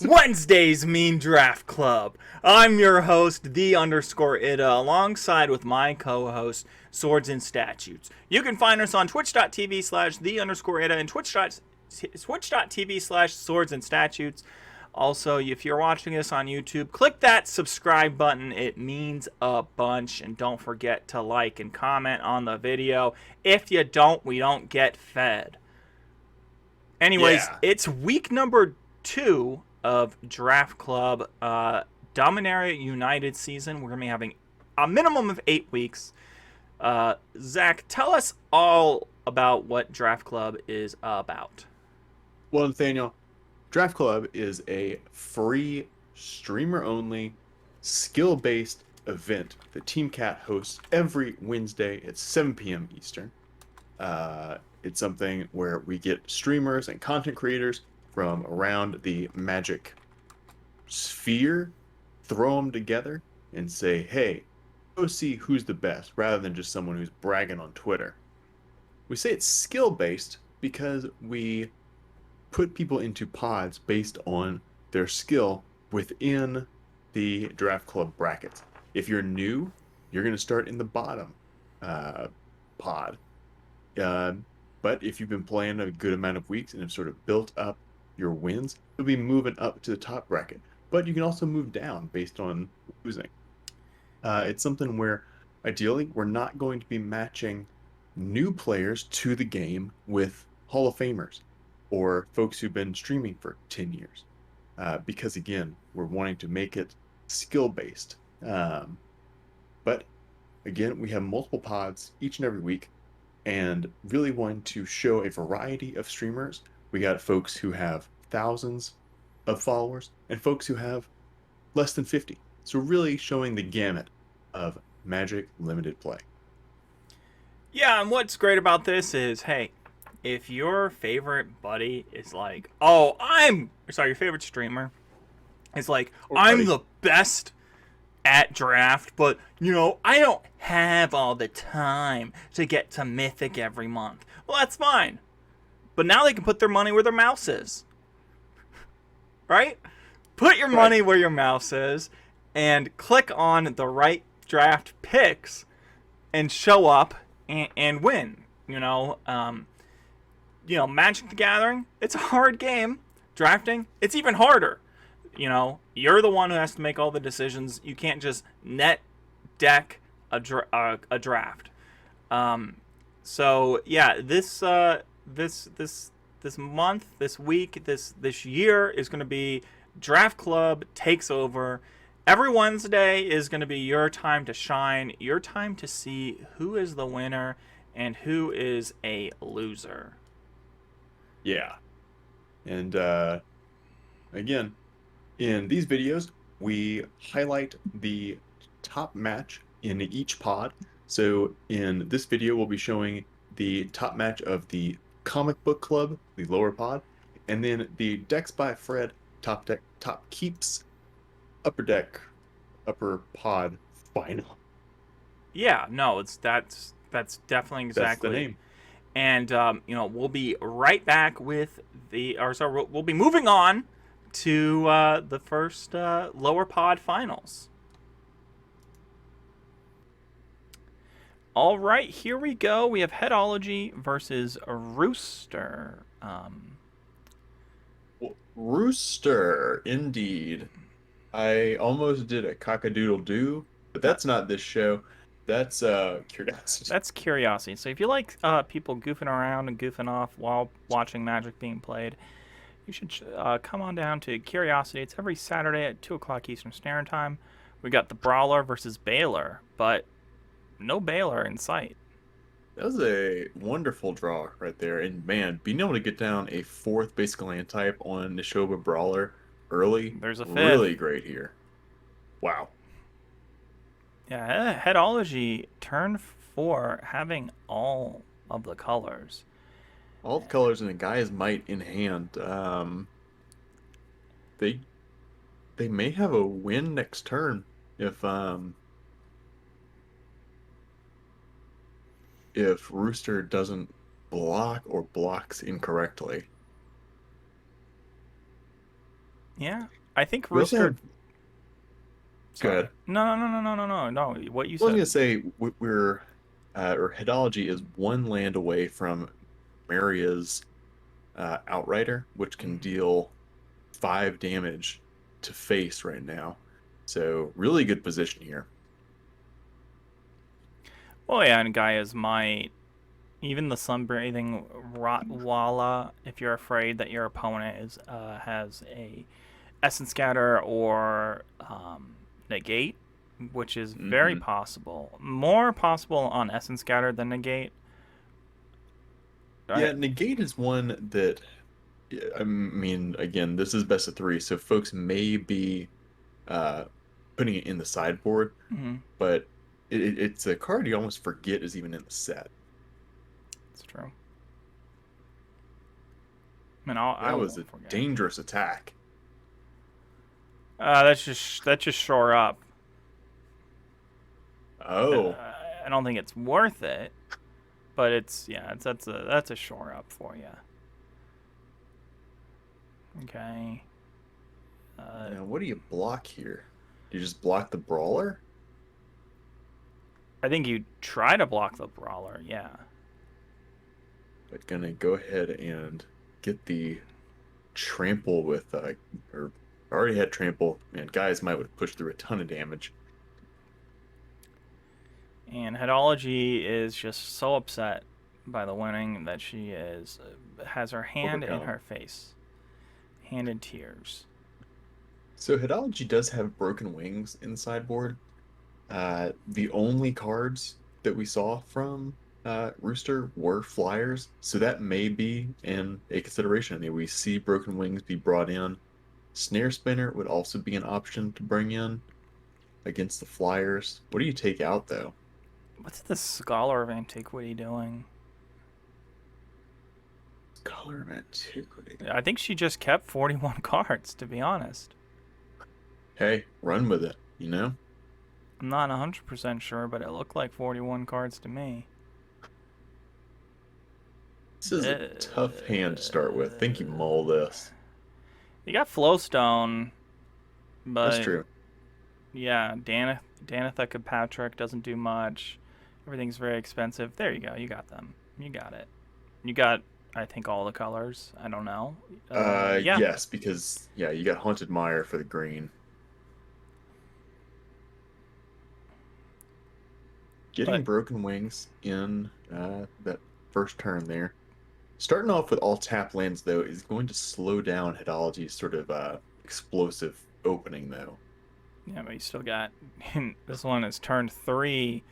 Wednesdays mean Draft Club. I'm your host, the_Ida, alongside with my co-host, Swords and Statutes. You can find us on twitch.tv/the_Ida and twitch.tv/Swords and Statutes. Also, if you're watching this on YouTube, click that subscribe button. It means a bunch. And don't forget to like and comment on the video. If you don't, we don't get fed. Anyways, It's week number 2 of Draft Club Dominaria United season. We're going to be having a minimum of 8 weeks. Zach, tell us all about what Draft Club is about. Well, Nathaniel, Draft Club is a free, streamer-only, skill-based event that Team Cat hosts every Wednesday at 7 p.m. Eastern. It's something where we get streamers and content creators from around the Magic sphere, throw them together, and say, hey, go see who's the best, rather than just someone who's bragging on Twitter. We say it's skill-based because we put people into pods based on their skill within the Draft Club brackets. If you're new, you're going to start in the bottom pod. But if you've been playing a good amount of weeks and have sort of built up your wins, you'll be moving up to the top bracket. But you can also move down based on losing. It's something where, ideally, we're not going to be matching new players to the game with Hall of Famers or folks who've been streaming for 10 years. Because, again, we're wanting to make it skill-based. But, again, we have multiple pods each and every week, and really wanting to show a variety of streamers. We got folks who have thousands of followers and folks who have less than 50. So really showing the gamut of Magic limited play. Yeah, and what's great about this is, hey, if your favorite buddy is like, your favorite streamer is like, I'm the best at draft, but I don't have all the time to get to Mythic every month. Well, that's fine. But now they can put their money where their mouse is. Right? Put your money where your mouse is and click on the right draft picks and show up and win. Magic the Gathering, it's a hard game. Drafting, it's even harder. You're the one who has to make all the decisions. You can't just net deck a draft. So yeah, this month, this week, this year is going to be Draft Club takes over. Every Wednesday is going to be your time to shine, your time to see who is the winner and who is a loser. Yeah. And again, in these videos, we highlight the top match in each pod. So in this video, we'll be showing the top match of the Comic Book Club, the lower pod, and then the Decks by Fred top keeps upper pod final. Yeah, no, that's definitely exactly. That's the name. And we'll be right back with we'll be moving on to the first lower pod finals. All right, here we go. We have Headology versus Rooster. Rooster, indeed. I almost did a cock-a-doodle-doo, but that's not this show. That's Curiosity. That's Curiosity. So if you like people goofing around and goofing off while watching Magic being played, you should come on down to Curiosity. It's every Saturday at 2 o'clock Eastern Standard Time. We got the Brawler versus Baylor, but no Baylor in sight. That was a wonderful draw right there. And man, being able to get down a 4th basic land type on Neshoba Brawler early, there's a 5th. Really great here. Wow. Yeah, Headology turn 4 having all of the colors. All the colors and the Guy's Might in hand. They may have a win next turn if Rooster doesn't block or blocks incorrectly. Yeah, I think We also Rooster. have. Go Sorry. ahead. No, no, no, no, no, no, no, no. What you I was said. gonna say we're or Hidology is one land away from Maria's Outrider, which can Mhm. deal 5 damage to face right now. So really good position here. Well, yeah, and Gaia's might. Even the sunbathing Rotwalla, if you're afraid that your opponent has a Essence Scatter or Negate, which is very Hmm. possible. More possible on Essence Scatter than Negate. I, Yeah, negate is one that yeah, I mean, again, this is best of three, so folks may be uh, putting it in the sideboard, mm, but it's a card you almost forget is even in the set. it's true. I mean, I That was won't a forget. dangerous attack. That's just shore up. Uh, Oh, I don't think it's worth it, but it's yeah, that's a shore up for you. Okay. Uh, now what do you block here? Do you just block the brawler? I think you try to block the brawler. Yeah. But gonna go ahead and get the trample with or already had trample. Man, guys might would push through a ton of damage. And Headology is just so upset by the winning that she has her hand in Overcome. her face, hand in tears. So Hidology does have broken wings in the sideboard. The only cards that we saw from Rooster were flyers, so that may be in a consideration. I mean, we see broken wings be brought in. Snare Spinner would also be an option to bring in against the flyers. What do you take out though? What's the Scholar of Antiquity doing? Color of Antiquity. I think she just kept 41 cards, to be honest. Hey, run with it, you know? I'm not 100% sure, but it looked like 41 cards to me. This is a Uh, tough hand to start with. Think you mull this. you got Flowstone, That's but true. yeah, Danitha Patrick doesn't do much. Everything's very expensive. There you go. You got them. You got it. You got, I think, all the colors. I don't know. Yeah. Yes, because yeah, you got Haunted Mire for the green. Getting But broken wings in that first turn there. Starting off with all tap lands though is going to slow down Hidology's sort of explosive opening though. yeah, but you still got. This one is turn 3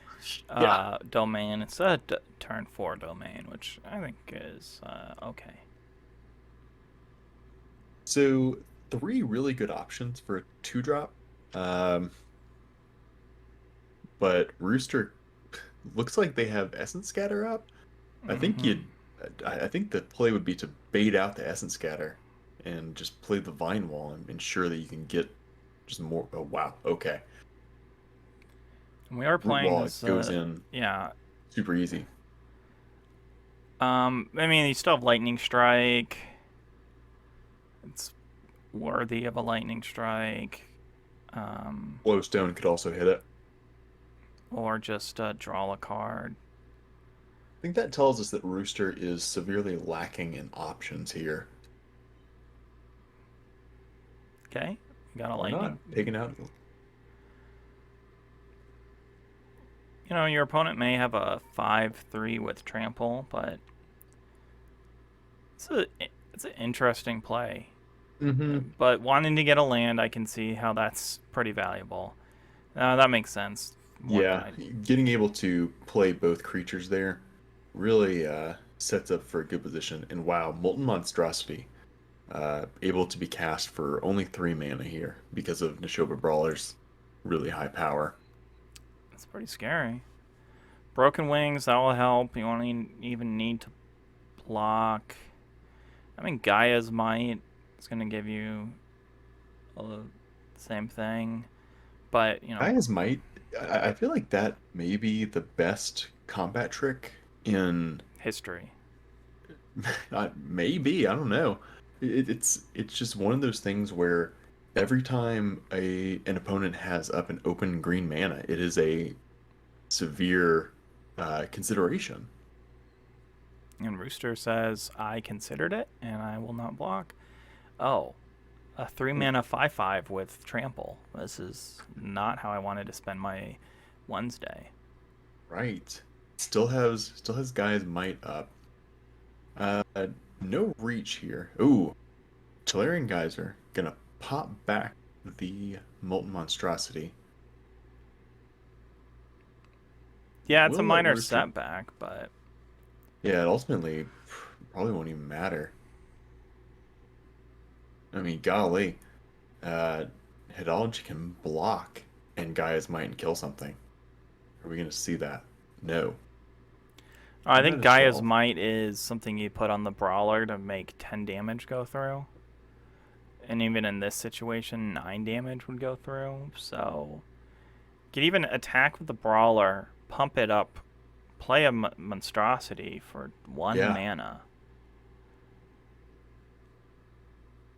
Yeah. domain. It's a turn 4 domain, which I think is okay. So three really good options for a 2-drop. Um, but Rooster looks like they have Essence Scatter up. I think Mm-hmm. you'd I think the play would be to bait out the Essence Scatter and just play the Vine Wall and ensure that you can get just more. Oh wow, okay. We are Root playing Wall it this. goes in Yeah. super easy. I mean, you still have Lightning Strike. It's worthy of a Lightning Strike. Um, Glowstone could also hit it. or just draw a card. I think that tells us that Rooster is severely lacking in options here. Okay. You got a Why not? Lightning. Taking out. You know, your opponent may have a 5/3 with trample, but it's a it's an interesting play. Hmm. But wanting to get a land, I can see how that's pretty valuable. That makes sense more than Yeah, I. getting able to play both creatures there really sets up for a good position. And wow, Molten Monstrosity able to be cast for only 3 mana here because of Neshoba Brawler's really high power. It's pretty scary. Broken Wings, that will help. You won't even need to block. I mean, Gaia's Might is going to give you the same thing. But, Gaia's Might, I feel like that may be the best combat trick in history. maybe, I don't know. It's just one of those things where Every time an opponent has up an open green mana, it is a severe consideration. And Rooster says, I considered it, and I will not block. Oh, a 3-mana 5/5 with trample. This is not how I wanted to spend my Wednesday. Right. Still has guys might up. Uh, no reach here. Ooh, Tolarian Geyser gonna pop back the Molten Monstrosity. Yeah, it's a Will let minor Rooster. setback, but Yeah, it ultimately probably won't even matter. I mean, golly, uh, Hidology can block and Gaia's Might and kill something. Are we gonna see that? No. I Might think as Gaia's well. Might is something you put on the Brawler to make 10 damage go through. And even in this situation, 9 damage would go through. So, you could even attack with the Brawler, pump it up, play a Monstrosity for 1 Yeah. mana.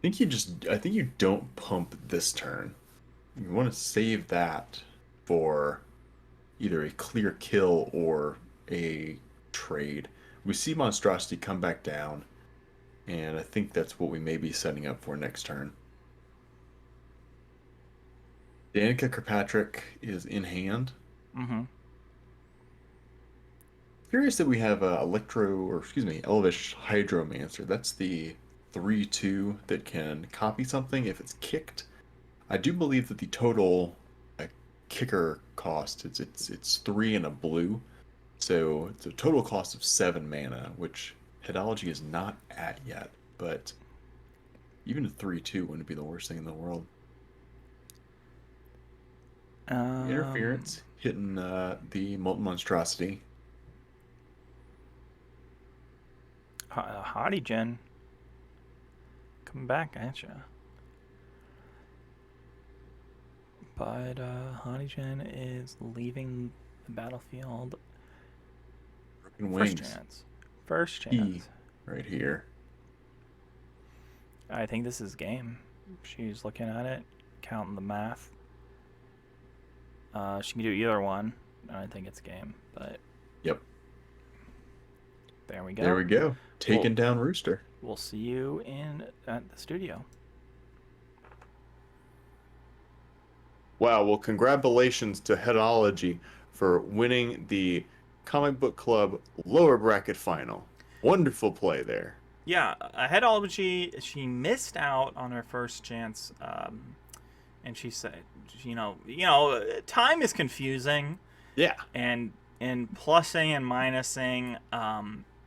I think you don't pump this turn. You want to save that for either a clear kill or a trade. We see Monstrosity come back down, and I think that's what we may be setting up for next turn. Danica Kirkpatrick is in hand. Mm-hmm. Curious that we have Elvish Hydromancer. That's the 3/2 that can copy something if it's kicked. I do believe that the total kicker cost it's 3 and a blue, so it's a total cost of 7 mana, which Hedology is not at yet. But even a 3/2 wouldn't be the worst thing in the world. Interference hitting the Molten Monstrosity. Hottie Gen. Coming back at ya. But Hottie Gen is leaving the battlefield. Broken Wings. First E chance. right here. I think this is game. She's looking at it, counting the math. She can do either one. I think it's game, but Yep. there we go. There we go. Taking down Rooster. We'll see you at the studio. Wow, well, congratulations to Headology for winning the Comic Book Club lower bracket final. Wonderful play there. Yeah, Headology, she missed out on her first chance, and she said, time is confusing. Yeah. And plussing and minusing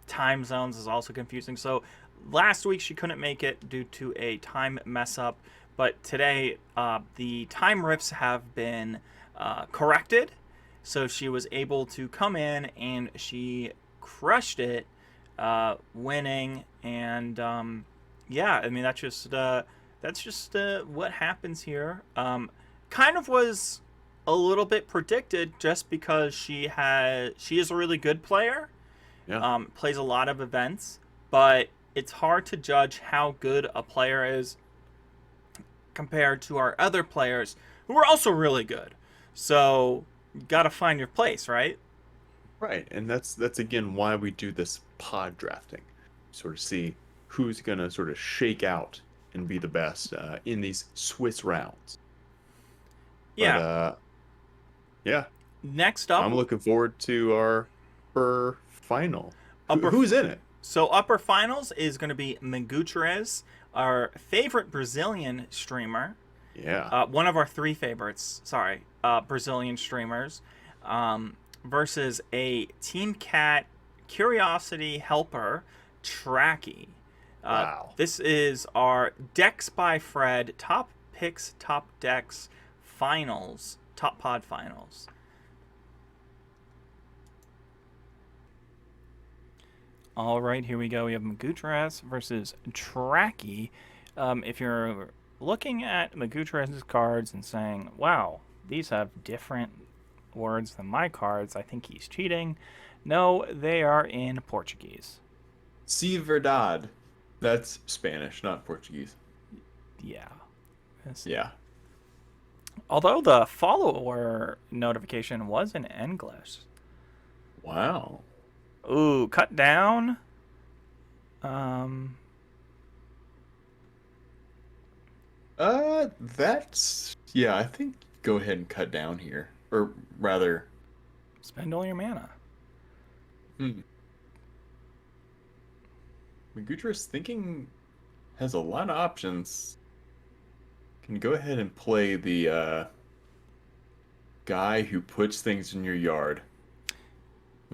time zones is also confusing. So last week she couldn't make it due to a time mess up, but today the time rifts have been corrected, so she was able to come in and she crushed it, winning. And yeah, I mean that's just what happens here. Kind of was a little bit predicted just because she is a really good player. Yeah. Plays a lot of events, but it's hard to judge how good a player is compared to our other players who are also really good. So you got to find your place, right? Right. And that's again why we do this pod drafting. Sort of see who's going to sort of shake out and be the best in these Swiss rounds. Yeah. But, yeah. Next up, I'm looking forward to our upper final. Who's in it? So upper finals is going to be Migutrez, our favorite Brazilian streamer. Yeah. One of our 3 favorites, Brazilian streamers, versus a Team Cat Curiosity helper, Trachy. Wow. This is our Decks by Fred top picks, top decks finals, top pod finals. All right, here we go. We have Migutrez versus Trachy. If you're looking at Migutrez's cards and saying, wow, these have different words than my cards, I think he's cheating. No, they are in Portuguese. Si verdade. That's Spanish, not Portuguese. Yeah. Yeah. Although the follower notification was in English. Wow. Ooh, cut down. Um, That's yeah. I think go ahead and cut down here, or rather, spend all your mana. hmm, Magudra's thinking has a lot of options. Can go ahead and play the guy who puts things in your yard.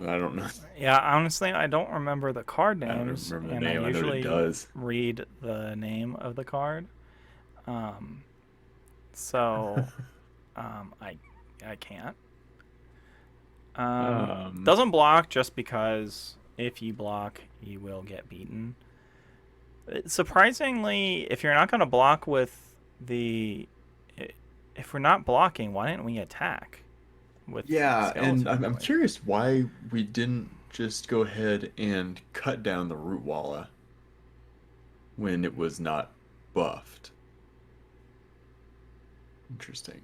I don't know. Yeah, honestly, I don't remember the card I don't names, remember the and I name. I know what it usually does. read the name of the card. So I can't. Um, Doesn't block just because if you block, you will get beaten. Surprisingly, if you're not going to block with the, if we're not blocking, why didn't we attack with yeah, and skeleton I'm boy? curious why we didn't just go ahead and cut down the root walla when it was not buffed. Interesting.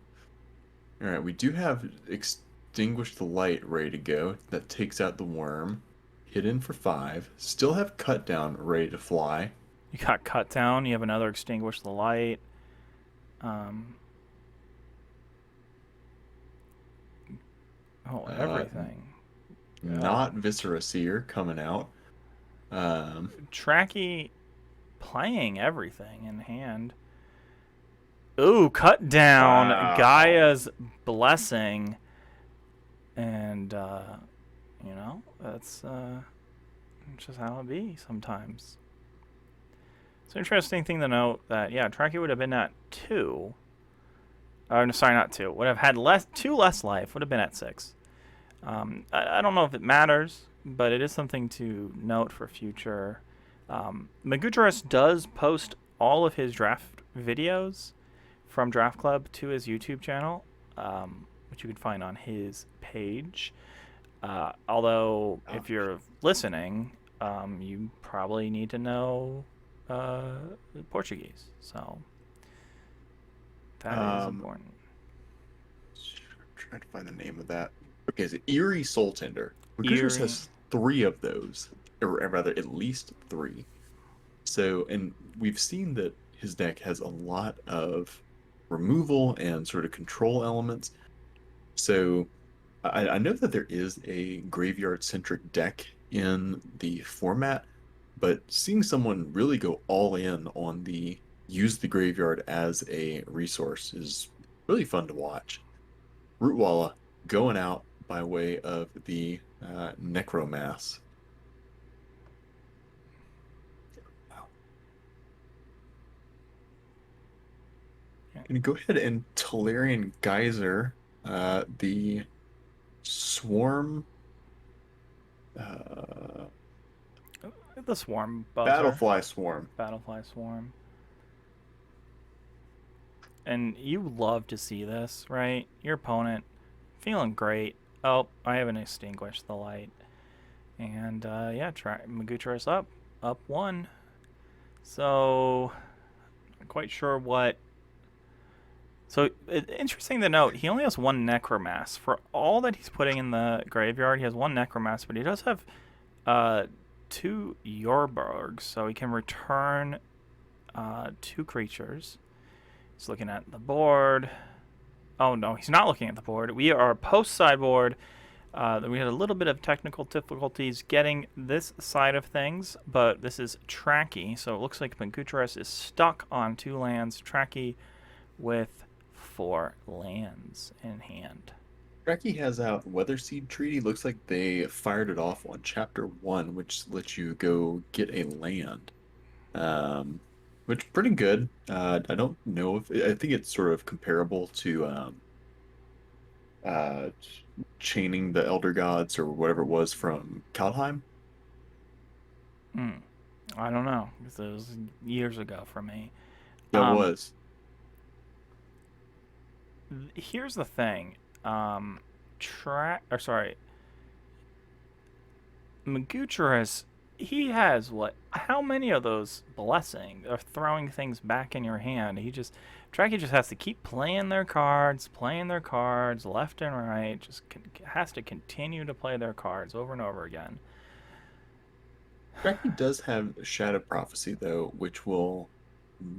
All right, we do have extinguish the light ready to go. That takes out the worm. Hidden for 5. Still have cut down ready to fly. You got cut down. You have another extinguish the light. Um, Uh, everything. Not Viscera Seer coming out. Um, Trachy playing everything in hand. Ooh, cut down wow. Gaia's blessing, and that's just how it be sometimes. It's an interesting thing to note that yeah, Trachy would have been at 2. No, sorry, not 2. Would have had 2 less life. Would have been at 6. I don't know if it matters, but it is something to note for future. Magudras does post all of his draft videos from Draft Club to his YouTube channel, which you can find on his page. Although, if Gosh. you're listening, you probably need to know Portuguese, so that is Um, important. trying to find the name of that. Okay, is it Eerie Soul Tender? Magudras Eerie. has 3 of those, or rather, at least 3. So, and we've seen that his deck has a lot of removal and sort of control elements. So, I know that there is a graveyard centric deck in the format, but seeing someone really go all in on the use the graveyard as a resource is really fun to watch. Rootwalla going out by way of the Necromass. Wow. Yeah. Gonna go ahead and Tolarian Geyser, the Swarm, uh, The Swarm Buzzer. Battlefly Swarm. Battlefly Swarm. And you love to see this, right? Your opponent feeling great. Oh, I haven't extinguished the light. And yeah, Magutras up 1. So, not quite sure what. So, interesting to note, he only has 1 Necromass. For all that he's putting in the graveyard, he has 1 Necromass, but he does have 2 Yorbergs, so he can return 2 creatures. He's looking at the board. Oh no, he's not looking at the board. We are post sideboard. We had a little bit of technical difficulties getting this side of things, but this is Trachy, so it looks like Magutras is stuck on 2 lands. Trachy with 4 lands in hand. Traki has out Weather Seed Treaty. Looks like they fired it off on Chapter 1, which lets you go get a land. Um, which pretty good. I don't know if I think it's sort of comparable to uh, chaining the Elder Gods or whatever it was from Kaldheim. I don't know. This was years ago for me. That Um, was. Here's the thing. Magutras he has what? How many of those blessings or throwing things back in your hand? Trachy just has to keep playing their cards left and right. Has to continue to play their cards over and over again. Trachy does have Shadow Prophecy though, which will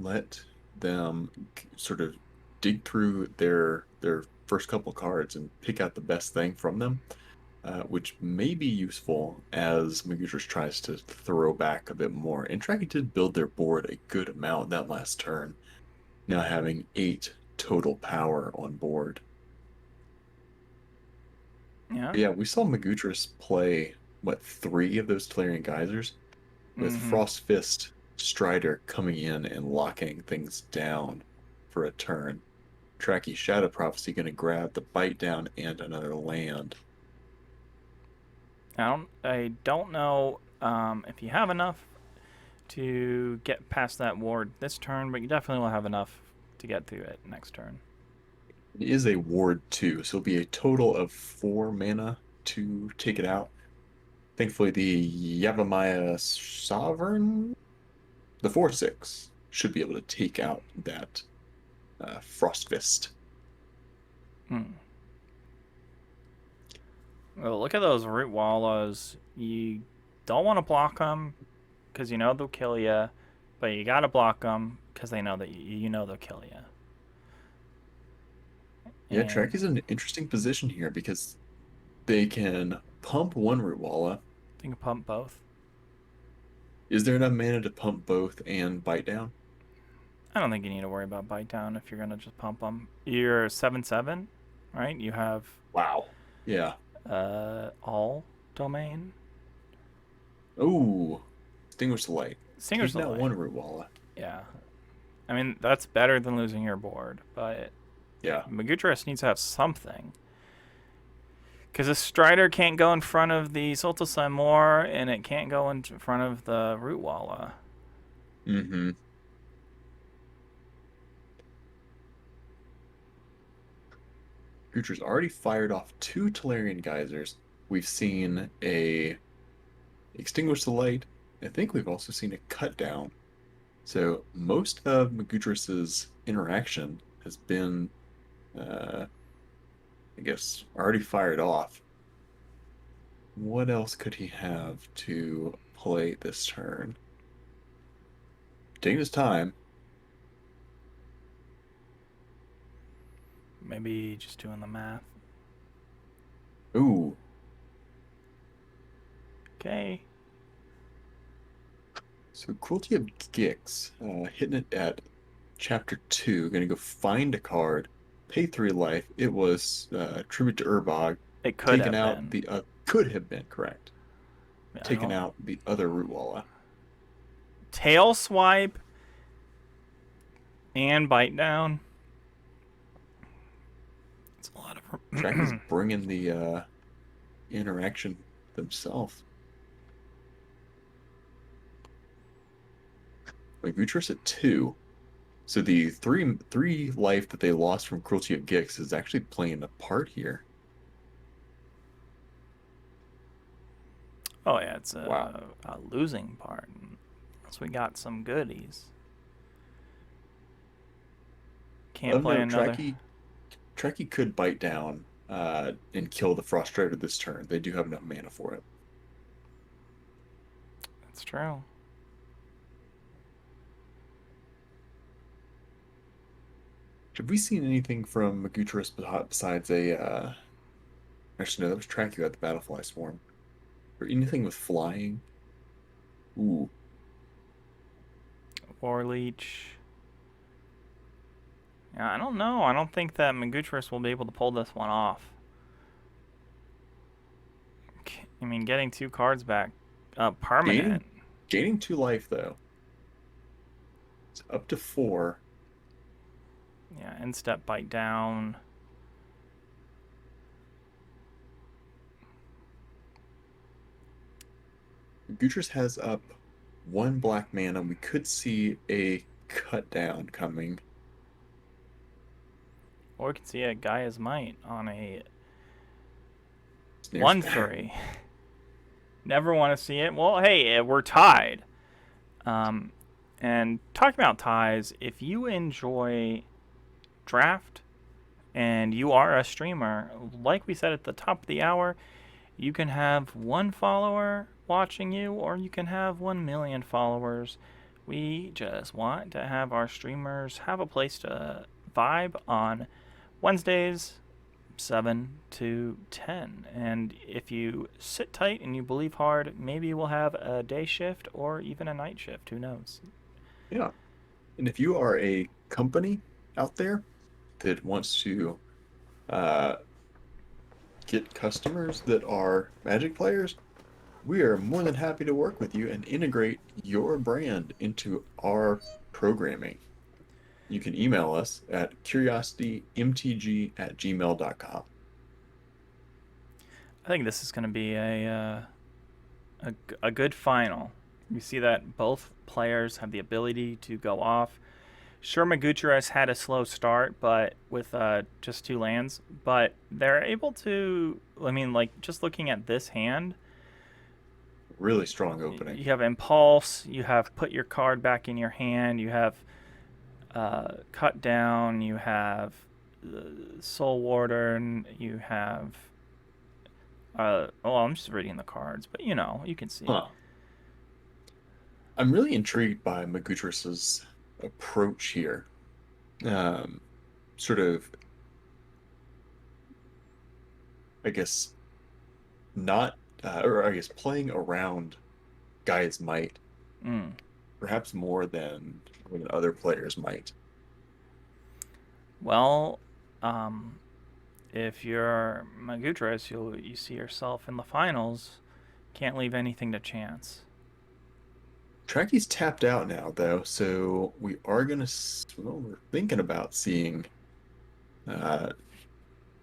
let them sort of dig through their first couple cards and pick out the best thing from them, which may be useful as Magutris tries to throw back a bit more. And Trachy did build their board a good amount that last turn, now having 8 total power on board. Yeah. But yeah, we saw Magutris play, what, 3 of those Tolarian Geysers, with Frost Fist Strider coming in and locking things down for a turn. Trachy Shadow Prophecy going to grab the bite down and another land. I don't know if you have enough to get past that ward this turn, but you definitely will have enough to get through it next turn. It is a ward 2, so it'll be a total of 4 mana to take it out. Thankfully, the Yavimaya Sovereign, the 4/6, should be able to take out that Frost Fist. Well, look at those root wallows. You don't want to block them because you know they'll kill you, but you gotta block them because they know that you know they'll kill you. Yeah, Tracky's in an interesting position here because they can pump one root walla. You can pump both. Is there enough mana to pump both and bite down? I don't think you need to worry about bite down if you're gonna just pump them. You're 7/7, right? You have Wow. Yeah. all domain. Oh, Extinguish the Light. Extinguish the Take that Light. one root walla. Yeah. I mean, that's better than losing your board, but yeah, Magutris needs to have something. Because a Strider can't go in front of the Sultan more, and it can't go in front of the Root Walla. Mm-hmm. Magutris already fired off 2 Tolarian Geysers. We've seen a Extinguish the Light. I think we've also seen a Cut Down. So most of Magutris's interaction has been, I guess, already fired off. What else could he have to play this turn? Taking his time. Maybe just doing the math. Ooh. Okay. So Cruelty of Gix, hitting it at Chapter 2. Gonna go find a card, pay 3 life. It was Tribute to Urbog. It could taken have out been. the could have been correct. Yeah, Taken out the other root walla. Tail swipe and bite down. It's a lot of. Tracky's bringing the interaction themselves. Magutris at 2. So the three life that they lost from Cruelty of Gix is actually playing a part here. Oh yeah, it's a losing part. So we got some goodies. Can't play another. Trachy could bite down and kill the Frost Strider this turn. They do have enough mana for it. That's true. Have we seen anything from Magutris besides a... Actually, no, that was Trachy who had the Battlefly Swarm. Or anything with flying? Ooh. War Leech. Yeah, I don't know. I don't think that Magutris will be able to pull this one off. I mean, getting 2 cards back permanent. Gaining 2 life, though. It's up to 4. Yeah, end step bite down. Magutris has up 1 black mana. We could see a cut down coming. Or we could see a Gaia's Might on a 1/3. Never want to see it. Well, hey, we're tied. Um, and talking about ties, if you enjoy draft and you are a streamer, like we said at the top of the hour, you can have one follower watching you, or you can have 1 million followers. We just want to have our streamers have a place to vibe on Wednesdays, 7 to 10. And if you sit tight and you believe hard, maybe we'll have a day shift or even a night shift. Who knows? Yeah. And if you are a company out there that wants to uh, get customers that are Magic players, we are more than happy to work with you and integrate your brand into our programming. You can email us at curiositymtg@gmail.com. I think this is going to be a good final. You see that both players have the ability to go off. Sure, Magucharis had a slow start, but with just 2 lands, but they're able to. I mean, like just looking at this hand, Really strong opening. you have Impulse, you have put your card back in your hand, you have Cut Down, you have Soul Warden, you have. I'm just reading the cards, but you can see. Huh. I'm really intrigued by Magucharis's approach here. Sort of, I guess, not, or I guess playing around Gaia's Might, Mm. perhaps more than other players might. Well, if you're Magucharis, you see yourself in the finals. Can't leave anything to chance. Trachy's tapped out now, though, so we are gonna. Well, we're thinking about seeing uh,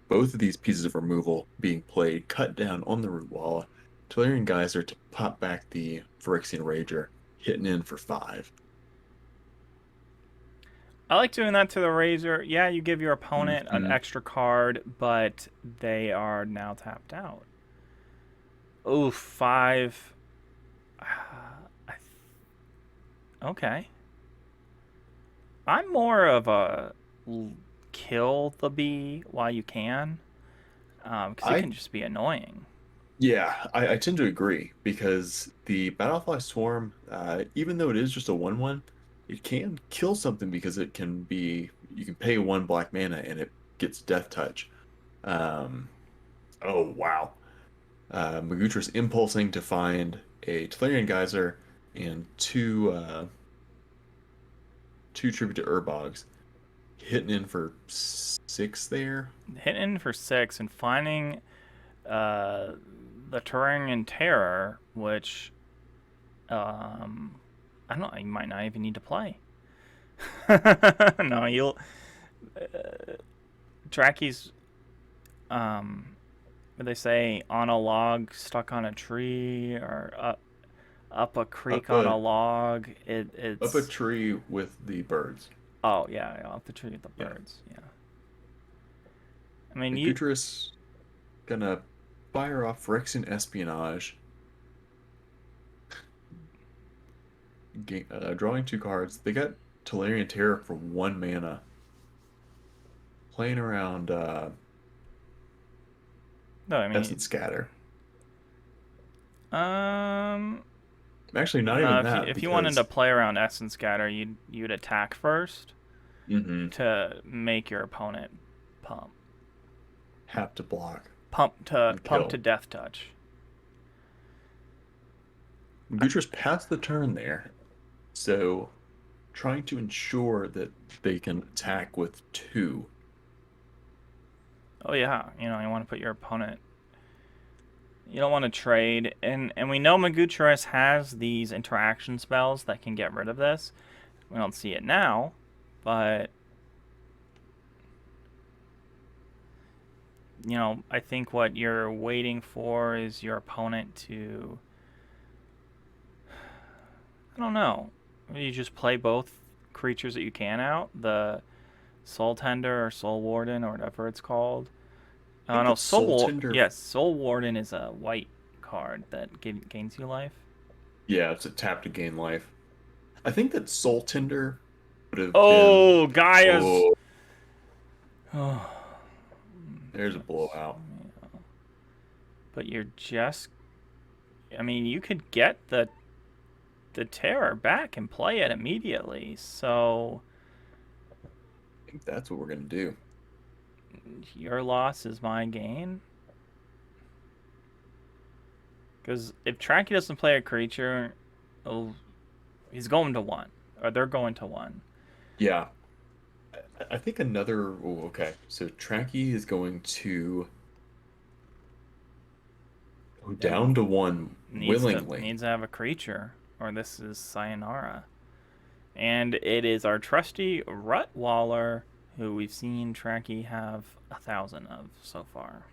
both of these pieces of removal being played, cut down on the root wall. Tolarian Geyser to pop back the Phyrexian Rager, hitting in for 5. I like doing that to the Razor. Yeah, you give your opponent an Mhm. extra card, but they are now tapped out. Ooh, 5. Okay. I'm more of a kill the bee while you can, because it I can just be annoying. Yeah, I tend to agree because the Battlefly Swarm, even though it is just a 1/1, it can kill something because it can be you can pay 1 black mana and it gets Death Touch. Um, oh wow. Magutra's impulsing to find a Tolarian Geyser and two Tribute to Urbogs, hitting in for 6 there. Hitting for 6 and finding the Turing Terror, which I don't know, you might not even need to play. No, you'll. Trachy's, what they say, on a log, stuck on a tree, or up a creek Up on a a log. up a It's. tree with the birds. Oh, yeah, up the tree with the Yeah. birds. Yeah. I mean, you. Gutierrez gonna fire off Phyrexian Espionage. Drawing 2 cards. They got Tolarian Terror for 1 mana. Playing around No, I mean. Essence Scatter. Um. Actually, not No, even if that, if you wanted to because play around Essence Scatter, you'd attack first mm-hmm, to make your opponent pump. have to block Pump to and pump kill. to Death Touch. Gutierrez passed the turn there, so trying to ensure that they can attack with 2. Oh yeah, you want to put your opponent. You don't want to trade, and we know Magucharis has these interaction spells that can get rid of this. We don't see it now, but I think what you're waiting for is your opponent to. I don't know. You just play both creatures that you can out, the Soul Tender or Soul Warden or whatever it's called. I Oh think no, it's Soul Tender. Yes, Soul Warden is a white card that gains you life. Yeah, it's a tap to gain life. I think that Sultan would have been. Oh, Gaia's. Oh, Oh, there's a blowout. but you're just. I mean, you could get the terror back and play it immediately. So I think that's what we're gonna do. your loss is my gain. Because if Trachy doesn't play a creature, he's going to 1. Or they're going to 1. Yeah, I think another. Oh, okay. So Trachy is going to go down to 1 willingly. Needs to have a creature. Or this is sayonara. And it is our trusty Rutwaller, who we've seen Trachy have 1,000 of so far.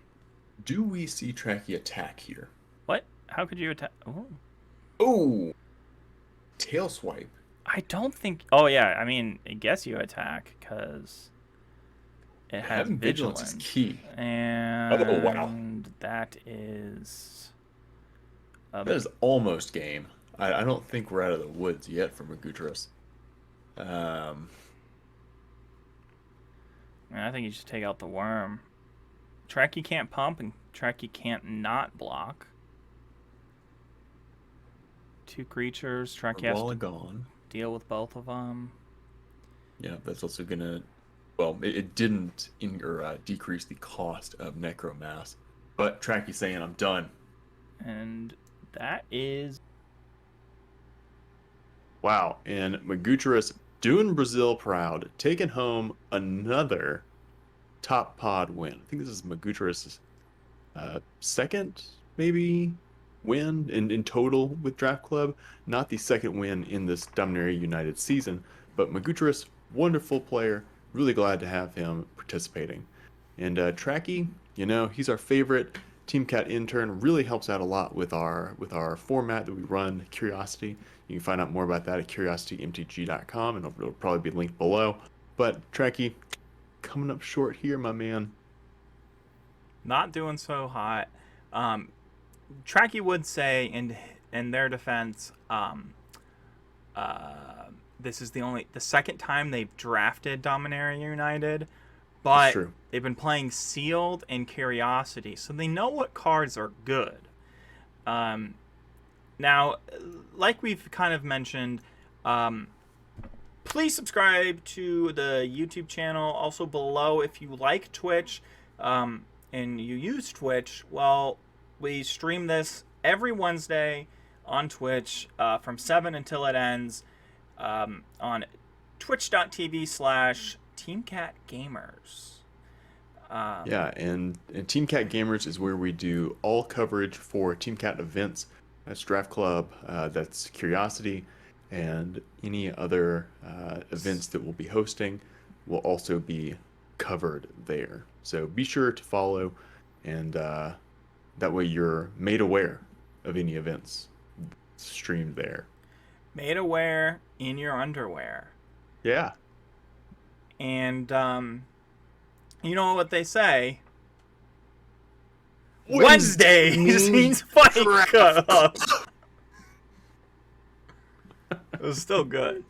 Do we see Trachy attack here? What? How could you attack? Oh. Oh, tail swipe. I don't think. Oh yeah, I mean, I guess you attack because it has Having vigilance is key. and Oh wow, that is. that is almost game. I don't think we're out of the woods yet for Magutris. I think you should take out the worm. Trachy can't pump and Trachy can't not block. 2 creatures. Trachy has to gone. deal with both of them. Yeah, that's also gonna. Well, it didn't decrease the cost of Necromass, but Trachy's saying I'm done. And that is. Wow, and Magutris doing Brazil proud, taking home another top pod win. I think this is Magutris' second, maybe, win in total with Draft Club. Not the second win in this Dominaria United season, but Magutris, wonderful player. Really glad to have him participating. And Trachy, he's our favorite Team Cat intern. Really helps out a lot with our format that we run, Curiosity. You can find out more about that at curiositymtg.com, and it'll probably be linked below. But Trachy, coming up short here, my man. Not doing so hot. Trachy would say in their defense, this is the second time they've drafted Dominaria United, but they've been playing Sealed and Curiosity, so they know what cards are good. Now, like we've kind of mentioned, please subscribe to the YouTube channel. Also below, if you like Twitch and you use Twitch, well, we stream this every Wednesday on Twitch from 7 until it ends on twitch.tv/TeamCatGamers. Yeah, and Team Cat Gamers is where we do all coverage for Team Cat events. That's Draft Club, that's Curiosity, and any other events that we'll be hosting will also be covered there. So be sure to follow, and that way you're made aware of any events streamed there. Made aware in your underwear. Yeah. And you know what they say? Wednesday means Fight Club. It was still good.